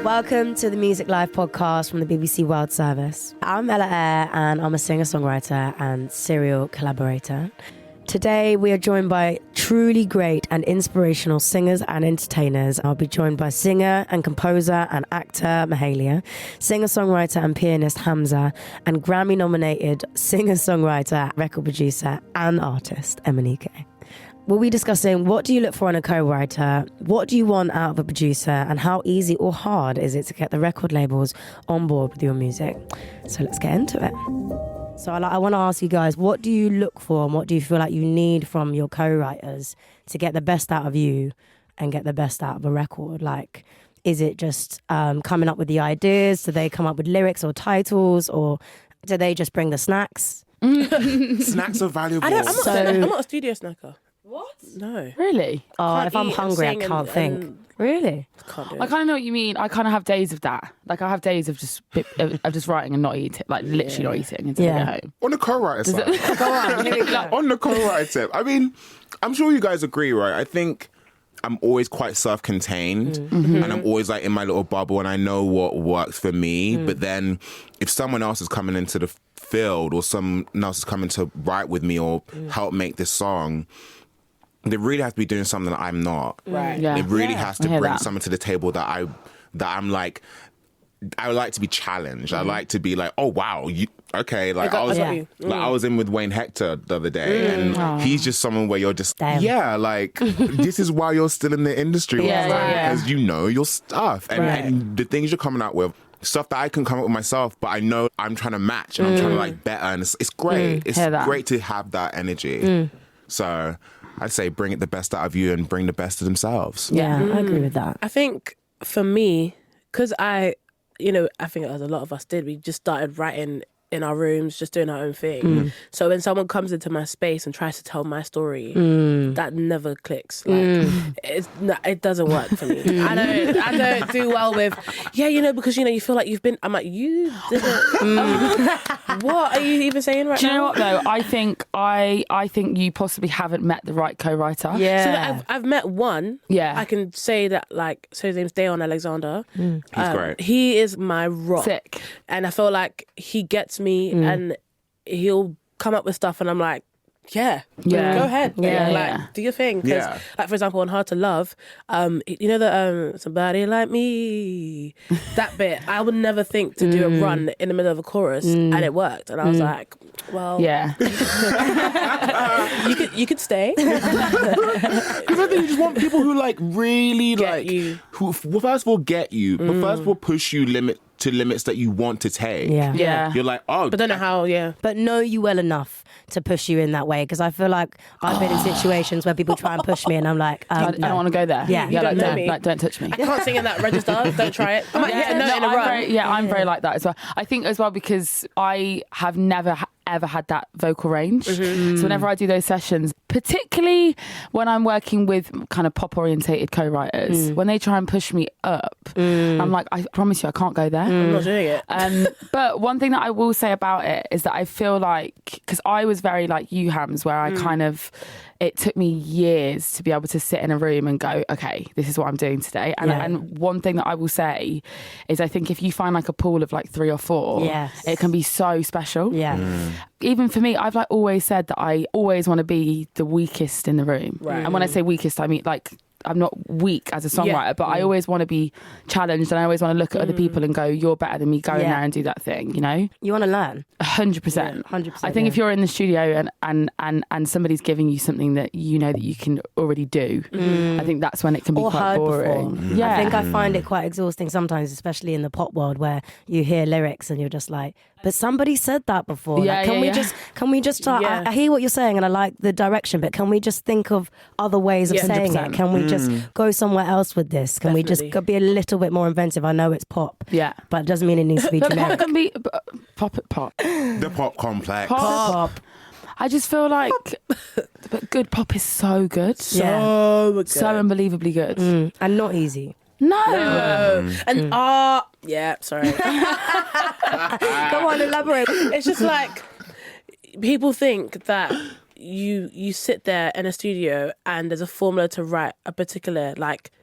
Welcome to the Music Live podcast from the BBC World Service. I'm Ella Eyre and I'm a singer-songwriter and serial collaborator. Today we are joined by truly great and inspirational singers and entertainers. I'll be joined by singer and composer and actor Mahalia, singer-songwriter and pianist Hamza, and Grammy-nominated singer-songwriter, record producer and artist Emanike. We'll be discussing what do you look for in a co-writer, what do you want out of a producer, and how easy or hard is it to get the record labels on board with your music. So let's get into it. So I want to ask you guys, what do you look for and what do you feel like you need from your co-writers to get the best out of you and get the best out of a record? Like, is it just coming up with the ideas? Do they come up with lyrics or titles, or do they just bring the snacks? Snacks are valuable. I'm not a studio snacker. What? No. Really? Oh, if I'm hungry, I can't think. Really? Can't do I it. kind of know what you mean. I kind of have days of that. Like I have days of just writing and not eating, like literally not eating until I get home. On the co-writer side. Go on, here we go. On the co-writer tip. I mean, I'm sure you guys agree, right? I think I'm always quite self-contained and I'm always like in my little bubble and I know what works for me. But then if someone else is coming into the field or someone else is coming to write with me or help make this song, they really have to be doing something that I'm not. Right. Yeah. It really has to I hear bring that. something to the table that I'm like, I would like to be challenged. I like to be like, oh wow, okay. Like I was in with Wayne Hector the other day, and he's just someone where you're just like this is why you're still in the industry, because you know your stuff and the things you're coming out with. Stuff that I can come up with myself, but I know I'm trying to match and I'm trying to like better, and it's great. It's great to have that energy. So I'd say bring it the best out of you and bring the best of themselves. Yeah, I agree with that. I think for me, because I think as a lot of us did, we just started writing in our rooms, just doing our own thing. So when someone comes into my space and tries to tell my story, that never clicks. Like it doesn't work for me. I don't do well with because you feel like you've been. I'm like, you didn't. What are you even saying right now? Do you know what though? I think you possibly haven't met the right co-writer. Yeah. So that I've met one. Yeah. I can say that, like, so his name's Dayon Alexander. He's great. He is my rock. Sick. And I feel like he gets me and he'll come up with stuff and I'm like, yeah, go ahead. Do your thing. Because, like, for example, on Hard to Love, you know the somebody like me, that bit, I would never think to do a run in the middle of a chorus and it worked. And I was like, well, you could stay. Because I think you just want people who like really Get like you. who first of all get you, but first of all push you to limits that you want to take. Yeah. You're like, oh, But don't know how, But know you well enough to push you in that way, because I feel like I've been in situations where people try and push me and I'm like, I don't want to go there. Yeah. You don't know me. don't touch me. I can't sing in that register. Don't try it. I might hit a note in a run. I'm very like that as well. I think as well because I have never ever had that vocal range. So whenever I do those sessions, particularly when I'm working with kind of pop orientated co-writers, when they try and push me up, I'm like, I promise you I can't go there. I'm not doing it. But one thing that I will say about it is that I feel like, because I was very like you, Hams, where I kind of, it took me years to be able to sit in a room and go, okay, this is what I'm doing today. And one thing that I will say is I think if you find like a pool of like 3 or 4, it can be so special. Even for me, I've like always said that I always want to be the weakest in the room. Right. And when I say weakest, I mean like I'm not weak as a songwriter, but I always want to be challenged and I always want to look at other people and go, you're better than me, go in there and do that thing, you know? You want to learn. 100%. 100%. I think if you're in the studio and somebody's giving you something that you know that you can already do, I think that's when it can be or quite heard boring. before. Yeah. I think I find it quite exhausting sometimes, especially in the pop world, where you hear lyrics and you're just like, but somebody said that before. Yeah, like, can we just start? I hear what you're saying and I like the direction, but can we just think of other ways of saying 100%. it? Can we just go somewhere else with this? Can we just be a little bit more inventive? I know it's pop, but it doesn't mean it needs to be But pop generic. can be pop. the pop complex. Pop. I just feel like but good pop is so good. So good. So unbelievably good. And not easy. No. And sorry. Go on, elaborate. It's just like people think that you sit there in a studio and there's a formula to write a particular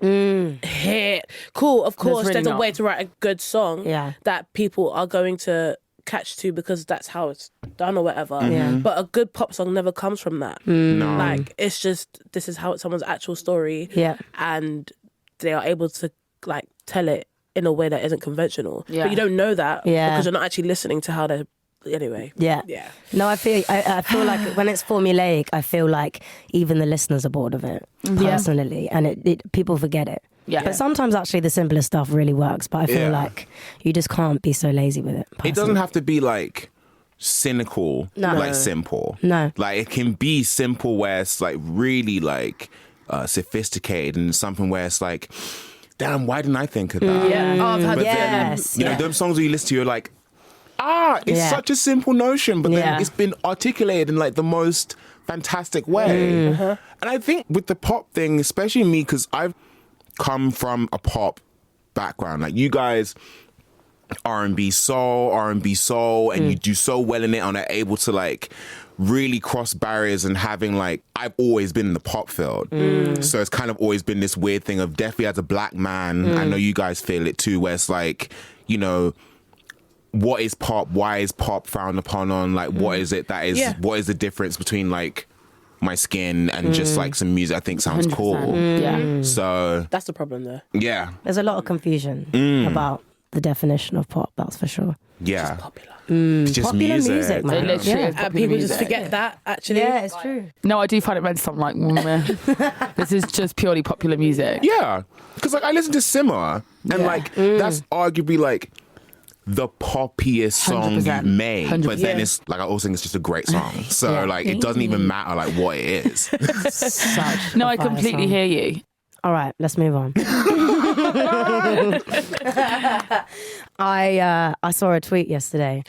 hit. Cool, of course, there's a way to write a good song that people are going to catch to because that's how it's done or whatever. But a good pop song never comes from that. No. Like, it's just, this is how it's someone's actual story. And they are able to like tell it in a way that isn't conventional. But you don't know that because you're not actually listening to how they're anyway. No, I feel like when it's formulaic, I feel like even the listeners are bored of it personally, and it people forget it. But sometimes actually the simplest stuff really works, but I feel like you just can't be so lazy with it personally. It doesn't have to be like cynical, like simple. No. Like it can be simple where it's like really like sophisticated, and something where it's like, damn, why didn't I think of that? I've had you know, those songs where you listen to, you're like, it's such a simple notion, but then it's been articulated in like the most fantastic way. And I think with the pop thing, especially me, because I've come from a pop background, like you guys, R&B soul, and you do so well in it and are able to like really cross barriers, and having like, I've always been in the pop field. So it's kind of always been this weird thing of, definitely as a black man, I know you guys feel it too, where it's like, you know, what is pop? Why is pop frowned upon on? Like, what is it that is, what is the difference between like my skin and just like some music I think sounds 100%. cool? So that's the problem there. There's a lot of confusion about the definition of pop, that's for sure. Yeah. Popular. It's just Popular music, man. It literally is popular People music. just forget that, actually. Yeah, it's true. No, I do find it mental. I'm like, this is just purely popular music. Yeah. Because like I listen to Simmer, and like that's arguably like the poppiest song 100%. you've made. 100%. But then it's like, I also think it's just a great song. So like it doesn't even matter like what it is. Such No, a I fire completely song. hear you. All right, let's move on. I saw a tweet yesterday,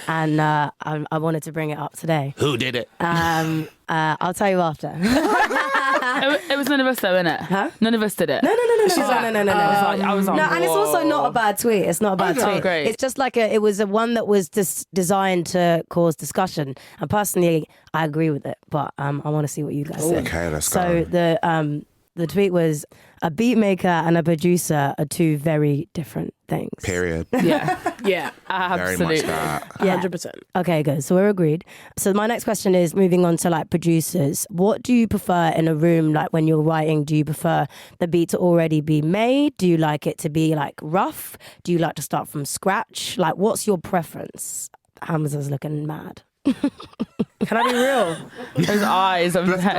and I wanted to bring it up today. Who did it? I'll tell you after. It was none of us though, innit? Huh? None of us did it. No. She's like, no. I was like, No, and it's also not a bad tweet. It's not a bad Okay. tweet. Great. It's just like it was a one that was just designed to cause discussion. And personally, I agree with it, but I want to see what you guys say. Okay, let's So go. the tweet was, a beat maker and a producer are two very different things. Period. Yeah, Yeah, Very absolutely. much that. 100%. Okay, good. So we're agreed. So my next question is moving on to like producers. What do you prefer in a room? Like when you're writing, do you prefer the beat to already be made? Do you like it to be like rough? Do you like to start from scratch? Like what's your preference? Hamza's looking mad. Can I be real? His eyes. I'm Let's go.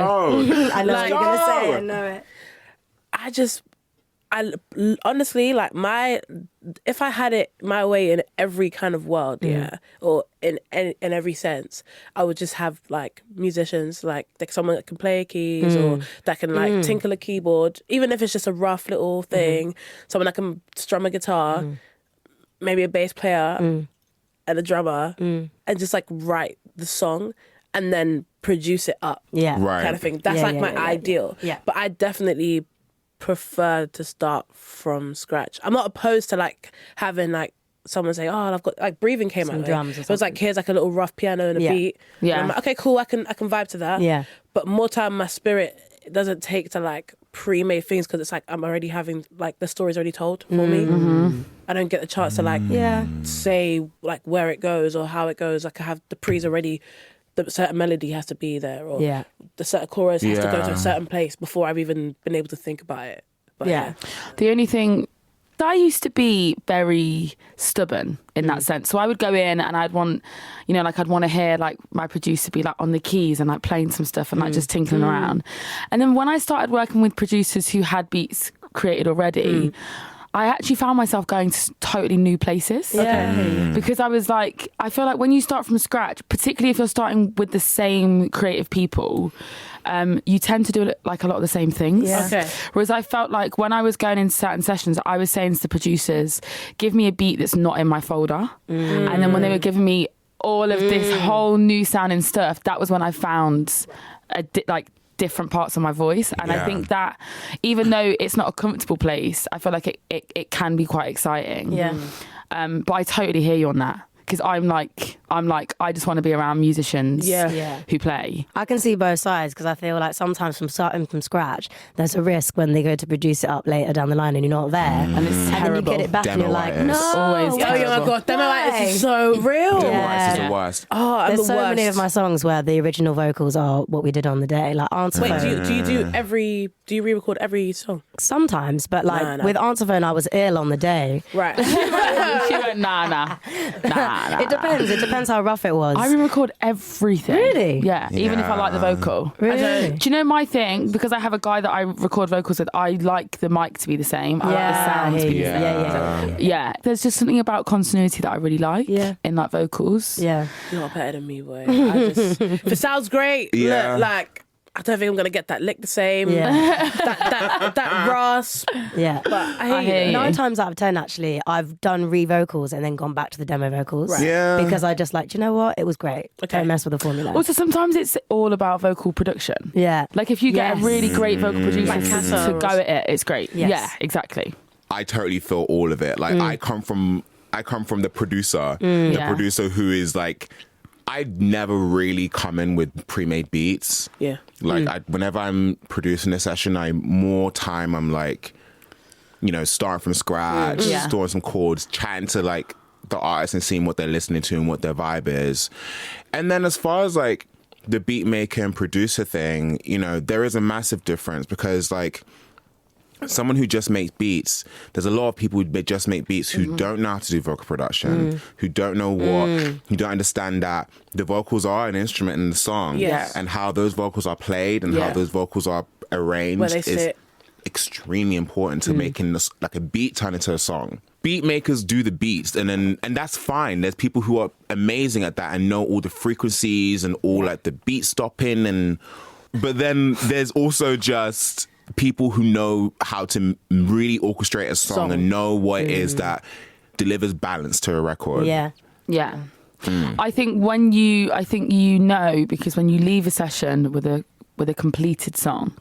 I know what you're going to say. go. I know it. I honestly, like if I had it my way in every kind of world, or in every sense, I would just have like musicians, like someone that can play keys or that can like tinkle a keyboard, even if it's just a rough little thing, someone that can strum a guitar, maybe a bass player and a drummer, and just like write the song and then produce it up, Yeah. Right. kind of thing. That's Yeah, like yeah, my yeah, ideal. yeah. But I definitely prefer to start from scratch. I'm not opposed to like having like someone say, "Oh, I've got like Breathing came Some out." drums or It was like, here's like a little rough piano and a Yeah. beat. Yeah. And I'm like, okay, cool. I can vibe to that. Yeah. But more time, my spirit doesn't take to like pre-made things because it's like I'm already having like the story's already told for me. I don't get the chance to like say like where it goes or how it goes. Like I have the pre's already. The certain melody has to be there, or the certain chorus has to go to Yeah. a certain place before I've even been able to think about it. But Yeah. The only thing, I used to be very stubborn in that sense. So I would go in and I'd want, I'd want to hear like my producer be like on the keys and like playing some stuff and like just tinkling around. And then when I started working with producers who had beats created already, I actually found myself going to totally new places. Yeah. Because I was like, I feel like when you start from scratch, particularly if you're starting with the same creative people, you tend to do like a lot of the same things. Yeah. Okay. Whereas I felt like when I was going into certain sessions, I was saying to the producers, give me a beat that's not in my folder. And then when they were giving me all of this whole new sounding stuff, that was when I found different parts of my voice. And I think that even though it's not a comfortable place, I feel like it can be quite exciting. Yeah. But I totally hear you on that. because I'm like, I just want to be around musicians Yeah. who play. I can see both sides because I feel like sometimes from starting from scratch, there's a risk when they go to produce it up later down the line and you're not there. And it's And then you terrible. get it back and you're like, Demoitis. no. Always Oh my terrible. god, demoitis is so real. Yeah. It's the worst. Oh, I'm There's the so worst. many of my songs where the original vocals are what we did on the day. Like Answer Wait, Phone. do you re-record every song? Sometimes, but like Nah. with Answer Phone, I was ill on the day. Right. She went, nah. It depends. It depends how rough it was. I re-record everything. Really? Yeah, even if I like the vocal. Really? Do you know my thing? Because I have a guy that I record vocals with, I like the mic to be the same. I like the sound to be the same. Yeah. Yeah, there's just something about continuity that I really like in like vocals. Yeah. You're not better than me, boy. If it sounds great, Yeah. look, like I don't think I'm gonna get that lick the same. Yeah. that rasp. Yeah. But I I hate hear it. you. 9 times out of 10, actually, I've done re-vocals and then gone back to the demo vocals. Right. Yeah. Because I just like, do you know what? It was great. Okay. Don't mess with the formula. Also, sometimes it's all about vocal production. Yeah. Like if you get Yes. a really great vocal producer Like Casa to or- go at it, it's great. Yes. Yeah, exactly. I totally feel all of it. Like I come from the producer, the Yeah. producer who is like, I'd never really come in with pre-made beats. Yeah. Like whenever I'm producing a session, I'm like, you know, starting from scratch, Yeah. storing some chords, chatting to like the artists and seeing what they're listening to and what their vibe is. And then as far as like the beat maker and producer thing, you know, there is a massive difference because like someone who just makes beats, there's a lot of people who just make beats who don't know how to do vocal production, who don't know who don't understand that the vocals are an instrument in the song, Yes. and how those vocals are played and how Yeah. those vocals are arranged Where they is sit. extremely important to making this, like a beat turn into a song. Beat makers do the beats, and that's fine. There's people who are amazing at that and know all the frequencies and all like the beat stopping, but then there's also just people who know how to really orchestrate a song and know what it is that delivers balance to a record. Yeah. Yeah. I think you know, because when you leave a session with a completed song,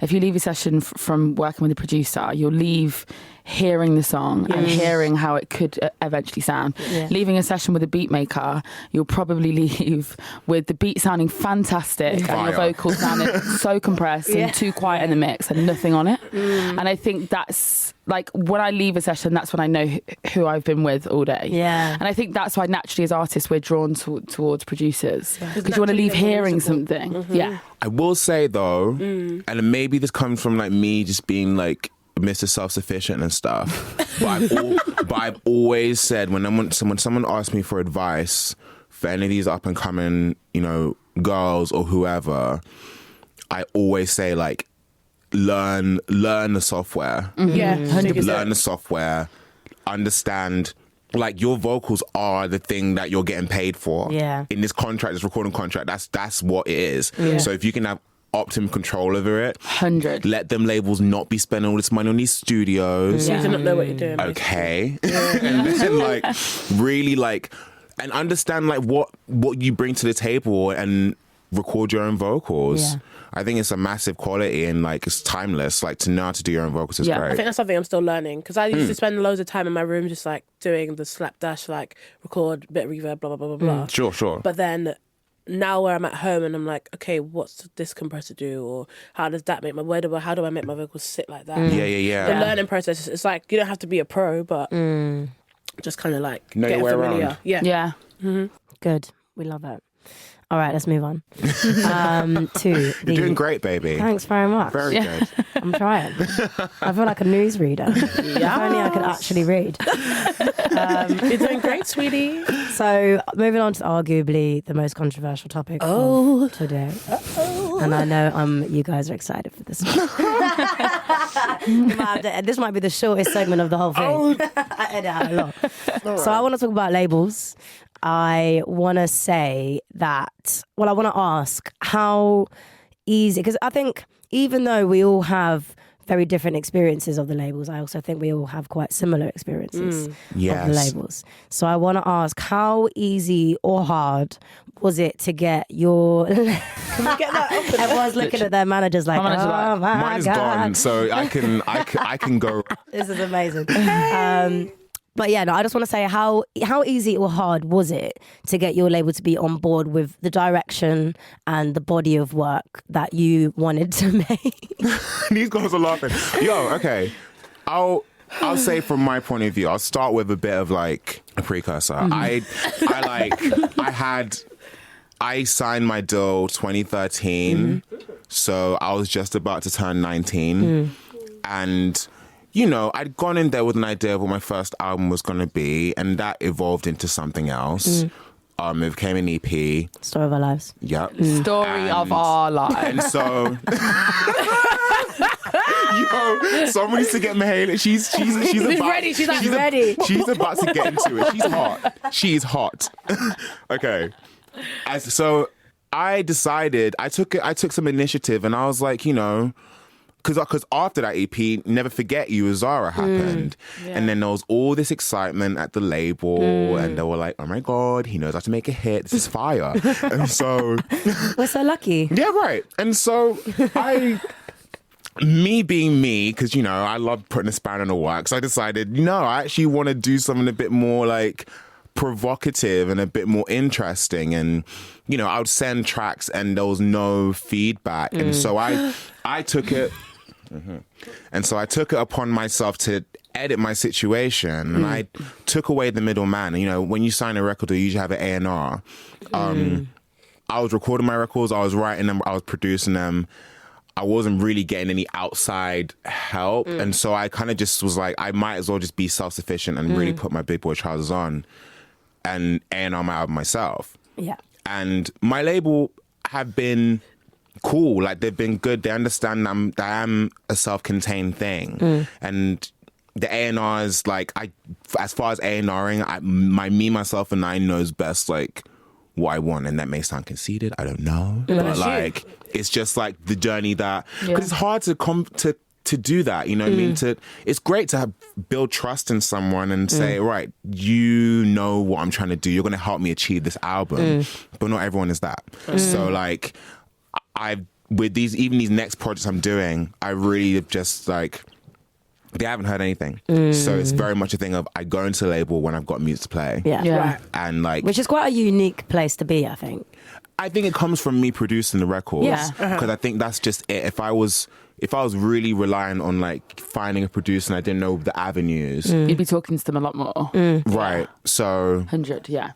if you leave a session from working with a producer, you'll leave hearing the song and hearing how it could eventually sound. Yeah. Leaving a session with a beat maker, you'll probably leave with the beat sounding fantastic and your Fire. vocals sounding so compressed and too quiet in the mix and nothing on it. And I think that's like when I leave a session, that's when I know who I've been with all day. Yeah. And I think that's why naturally as artists we're drawn towards producers because you want to naturally leave they're more hearing visible. something. Yeah. I will say though, and maybe this comes from like me just being like Mr. Self-Sufficient and stuff, but I've always said when someone asks me for advice for any of these up and coming, you know, girls or whoever, I always say like learn the software. Yeah. 100%. Learn the software, understand like your vocals are the thing that you're getting paid for. Yeah. In this contract, this recording contract, that's what it is. So if you can have optimum control over it, 100. let them labels not be spending all this money on these studios. You need to not know what you're doing. Okay. And then like really like and understand like what you bring to the table and record your own vocals. Yeah. I think it's a massive quality and like it's timeless. Like to know how to do your own vocals is Yeah. I I great. think that's something I'm still learning because I used to spend loads of time in my room just like doing the slapdash, like record, bit of reverb, blah, blah, blah, blah, blah. Sure. But then now where I'm at home and I'm like, okay, what's this compressor do? Or how does that make how do I make my vocals sit like that? Yeah. The learning process, it's like you don't have to be a pro, but just kind of like Know get your way familiar. around. Yeah. Yeah. Good. We love it. All right, let's move on. To You're the... doing great, baby. Thanks very much. Very good. I'm trying. I feel like a newsreader. If only I could actually read. You're doing great, sweetie. So, moving on to arguably the most controversial topic of today. And I know you guys are excited for this one. This might be the shortest segment of the whole thing. I edit out a lot. So I want to talk about labels. I want to say that, I want to ask how easy, because I think even though we all have very different experiences of the labels, I also think we all have quite similar experiences of the Yes. labels. So I want to ask, how easy or hard was it to get your... Can we get that up? Everyone's looking at their managers like, My manager's oh like, my Mine is God. gone, so I can go. This is amazing. But yeah, no, I just want to say how easy or hard was it to get your label to be on board with the direction and the body of work that you wanted to make? These guys are laughing. Yo, okay. I'll say from my point of view, I'll start with a bit of like a precursor. I signed my deal 2013, so I was just about to turn 19, and you know, I'd gone in there with an idea of what my first album was going to be, and that evolved into something else. It became an EP. Story of our lives. Yep. Story of our lives. And so, yo, someone needs to get Mahalia. She's about, ready. She's like, ready. She's about to get into it. She's hot. She's hot. Okay. So I decided, I took some initiative, and I was like, you know, because after that EP, Never Forget You with Zara happened. And then there was all this excitement at the label, and they were like, oh my God, he knows how to make a hit. This is fire. And so... We're so lucky. Yeah, right. And so me being me, because, you know, I love putting a spanner in the works, I decided, no, I actually want to do something a bit more like provocative and a bit more interesting. And, you know, I would send tracks and there was no feedback. And so I took it... And so I took it upon myself to edit my situation, and I took away the middleman. You know, when you sign a record, you usually have an A&R. I was recording my records, I was writing them, I was producing them. I wasn't really getting any outside help, and so I kind of just was like, I might as well just be self-sufficient and really put my big boy trousers on and A&R my album myself. Yeah. And my label have been cool, like they've been good. They understand that I'm a self-contained thing, and the A&Rs, like, as far as A&Ring, myself and I knows best like what I want, and that may sound conceited, I don't know, but like it's just like the journey that, because it's hard to do that, you know what I mean? It's great to build trust in someone and say, right, you know what I'm trying to do, you're going to help me achieve this album, but not everyone is that. So like, with these next projects I'm doing, I really have just like, they haven't heard anything. So it's very much a thing of, I go into the label when I've got music to play. Yeah. Right. And like, Which is quite a unique place to be, I think. I think it comes from me producing the records. Yeah. Because I think that's just it. If I was really relying on like finding a producer and I didn't know the avenues. You'd be talking to them a lot more. Right. So 100, yeah.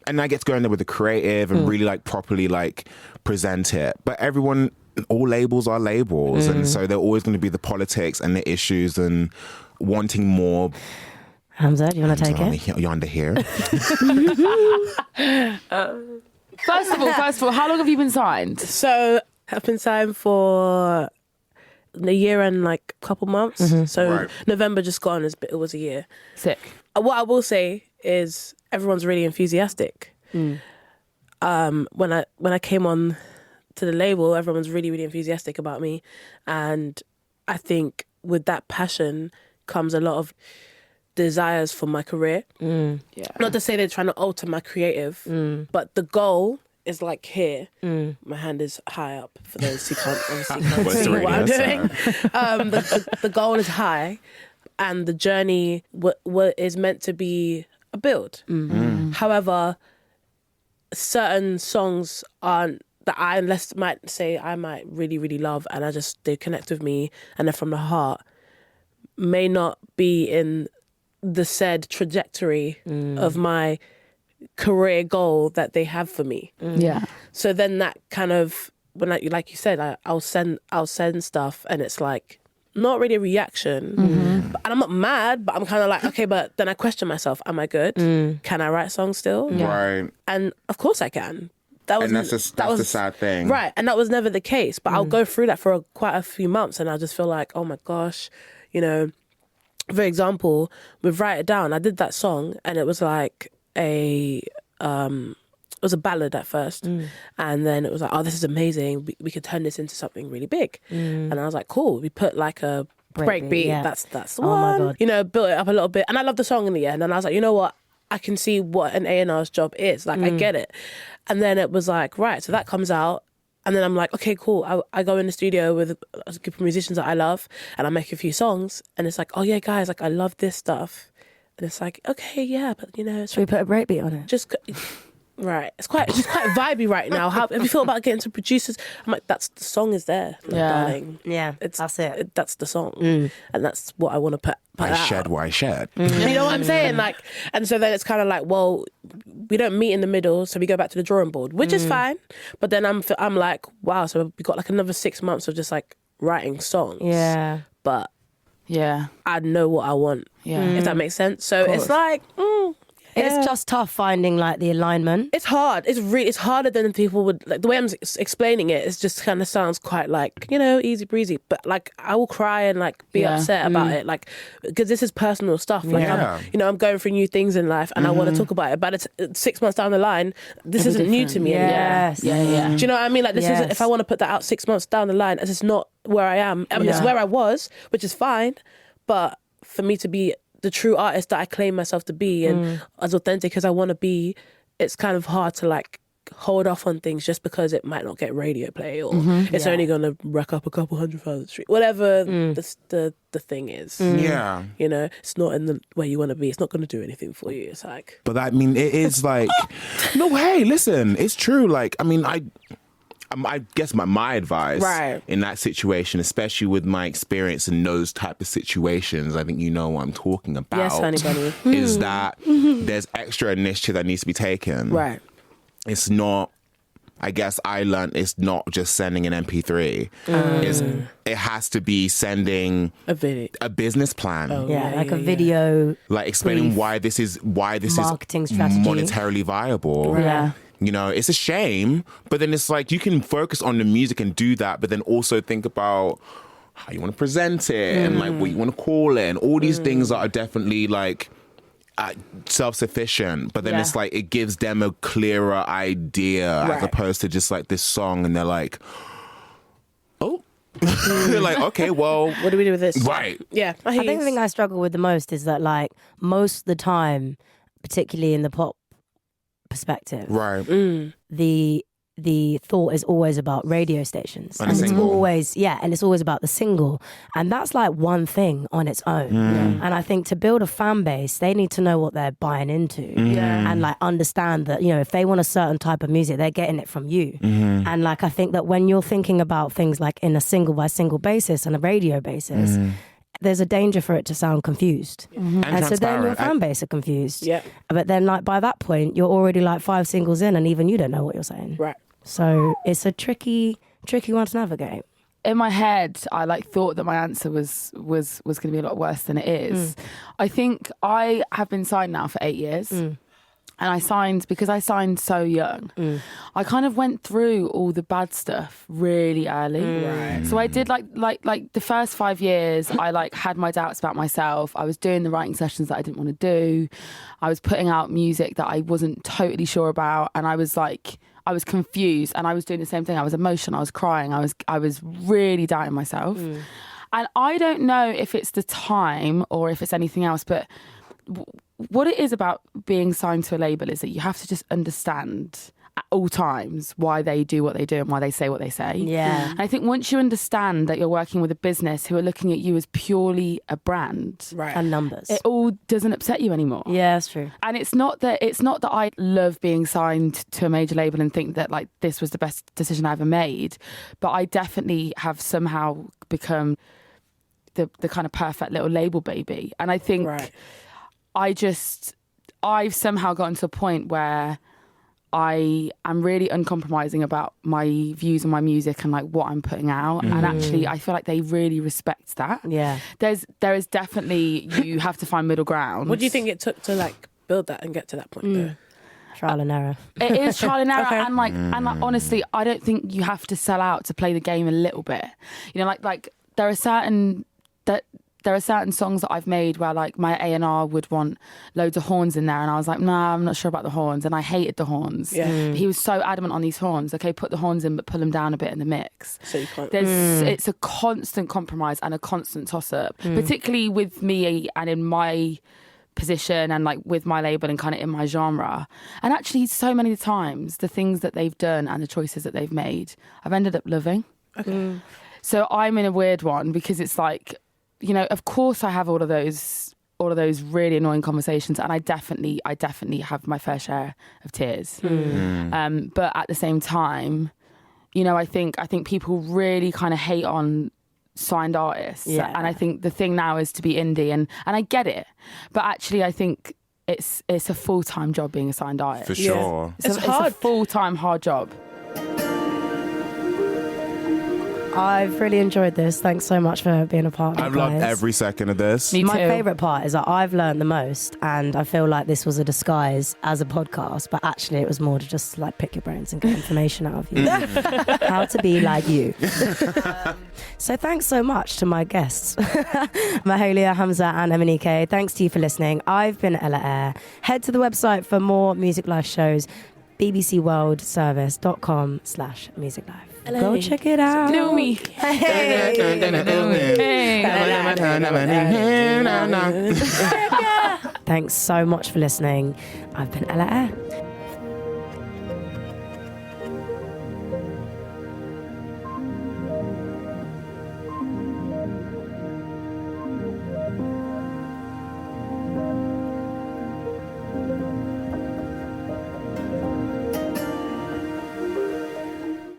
and I get to go in there with the creative and really like properly like present it. But all labels are labels, and so they're always going to be the politics and the issues and wanting more. Hamza, do you want to take it? You're under here. First of all, how long have you been signed? So I've been signed for a year and like a couple months. So Right. November just gone, it was a year. Sick. What I will say is everyone's really enthusiastic. When I came on to the label, everyone was really, really enthusiastic about me. And I think with that passion comes a lot of desires for my career. Yeah. Not to say they're trying to alter my creative, but the goal is like here. My hand is high up for those who can't obviously can't see what I'm doing. The goal is high, and the journey what is meant to be a build. However, certain songs aren't that I might really, really love, and they connect with me and they're from the heart, may not be in the said trajectory of my career goal that they have for me. Yeah. So then that kind of, when like you said, I'll send stuff and it's like not really a reaction, and I'm not mad, but I'm kind of like, okay, but then I question myself: am I good? Can I write songs still? Right. And of course I can. And that's the sad thing. Right, and that was never the case. But I'll go through that for quite a few months, and I'll just feel like, oh my gosh, you know. For example, with Write It Down, I did that song, and it was like it was a ballad at first, and then it was like, oh, this is amazing. We could turn this into something really big, and I was like, cool. We put like a breakbeat. Yeah. That's the Oh my one. God. You know, built it up a little bit, and I loved the song in the end. And I was like, you know what? I can see what an A&R's job is. Like, I get it. And then it was like, right, so that comes out. And then I'm like, okay, cool. I go in the studio with a group of musicians that I love, and I make a few songs. And it's like, oh yeah, guys, like I love this stuff. And it's like, okay, yeah, but you know, Should we put a breakbeat on it? just right. It's quite vibey right now. How have you thought about getting some producers? I'm like, the song is there, like, darling. Yeah, that's it. That's the song, and that's what I want to put I out. shed what I shed. You know what I'm saying? Like, and so then it's kind of like, well, we don't meet in the middle, so we go back to the drawing board, which is fine. But then I'm like, wow, so we got like another 6 months of just like writing songs. Yeah. But Yeah. I know what I want. Yeah. If that makes sense. So it's like, It's just tough finding like the alignment. it's hard. It's harder than people would like. The way I'm explaining it, it just kind of sounds quite like, you know, easy breezy. But like, I will cry and like be upset about it, like, because this is personal stuff. Like, I'm going through new things in life, and I want to talk about it. But it's 6 months down the line, this isn't new to me anymore. Yes. Yeah. Do you know what I mean? Like, this isn't. Yes. If I want to put that out 6 months down the line, it's just not where I am. I mean, it's where I was, which is fine. But for me to be the true artist that I claim myself to be and as authentic as I want to be, it's kind of hard to like hold off on things just because it might not get radio play or it's only going to rack up a couple 100,000 streams, whatever the thing is. Yeah. You know, it's not in the way you want to be. It's not going to do anything for you. It's like, But I mean, it is like, no, hey, listen, it's true. Like, I mean, I guess my advice in that situation, especially with my experience in those type of situations, I think you know what I'm talking about. yes, honey bunny. Is that there's extra initiative that needs to be taken. Right. It's not, I guess I learned it's not just sending an MP3. It has to be sending a business plan. A video. Like explaining brief. why this is Marketing strategy. monetarily viable. Yeah. You know, it's a shame, but then it's like you can focus on the music and do that, but then also think about how you want to present it and like what you want to call it and all these things that are definitely like self-sufficient, but then it's like it gives them a clearer idea as opposed to just like this song and they're like, oh, they're like, okay, well, what do we do with this? right. Yeah. I think the thing I struggle with the most is that like most of the time, particularly in the pop perspective, Right. The thought is always about radio stations, And a it's single. always and it's always about the single, and that's like one thing on its own. And I think to build a fan base, they need to know what they're buying into, and like understand that, you know, if they want a certain type of music, they're getting it from you. And like I think that when you're thinking about things like in a single by single basis and a radio basis, there's a danger for it to sound confused. And so then your fan base are confused. Yeah. But then like by that point, you're already like 5 singles in and even you don't know what you're saying. Right. So it's a tricky one to navigate. In my head, I like thought that my answer was going to be a lot worse than it is. I think I have been signed now for 8 years. And I signed so young. I kind of went through all the bad stuff really early. So I did like the first 5 years, I like had my doubts about myself. I was doing the writing sessions that I didn't want to do. I was putting out music that I wasn't totally sure about, and I was confused, and I was doing the same thing. I was emotional. I was crying. I was really doubting myself. And I don't know if it's the time or if it's anything else, but what it is about being signed to a label is that you have to just understand at all times why they do what they do and why they say what they say. Yeah. And I think once you understand that you're working with a business who are looking at you as purely a brand, And numbers. it all doesn't upset you anymore. Yeah, that's true. And it's not that I love being signed to a major label and think that like this was the best decision I ever made, but I definitely have somehow become the kind of perfect little label baby. And I think I've somehow gotten to a point where I am really uncompromising about my views on my music and like what I'm putting out. And actually, I feel like they really respect that. Yeah. There is definitely, you have to find middle ground. What do you think it took to like build that and get to that point though? Trial and error. It is trial and error, and like honestly, I don't think you have to sell out to play the game a little bit. You know, like there are certain songs that I've made where like my A&R would want loads of horns in there, and I was like, nah, I'm not sure about the horns, and I hated the horns. He was so adamant on these horns. Okay, put the horns in, but pull them down a bit in the mix. So you can't. It's a constant compromise and a constant toss up, particularly with me and in my position and like with my label and kind of in my genre. And actually, so many times the things that they've done and the choices that they've made, I've ended up loving. So I'm in a weird one because it's like, you know, of course I have all of those all of those really annoying conversations, and I definitely have my fair share of tears. But at the same time, you know, I think people really kind of hate on signed artists, and I think the thing now is to be indie, and I get it, but actually I think it's a full-time job being a signed artist. For sure. It's hard. It's a full-time hard job. I've really enjoyed this. Thanks so much for being a part of it, I've loved guys. every second of this. Me My too. favourite part is that I've learned the most, and I feel like this was a disguise as a podcast, but actually it was more to just like pick your brains and get information out of you. How to be like you. So thanks so much to my guests, Mahalia, Hamza and Emanike. Thanks to you for listening. I've been Ella Eyre. Head to the website for more Music Life shows, bbcworldservice.com/musiclife. Go check it out. Know me. Hey. Thanks so much for listening. I've been Ella Eyre.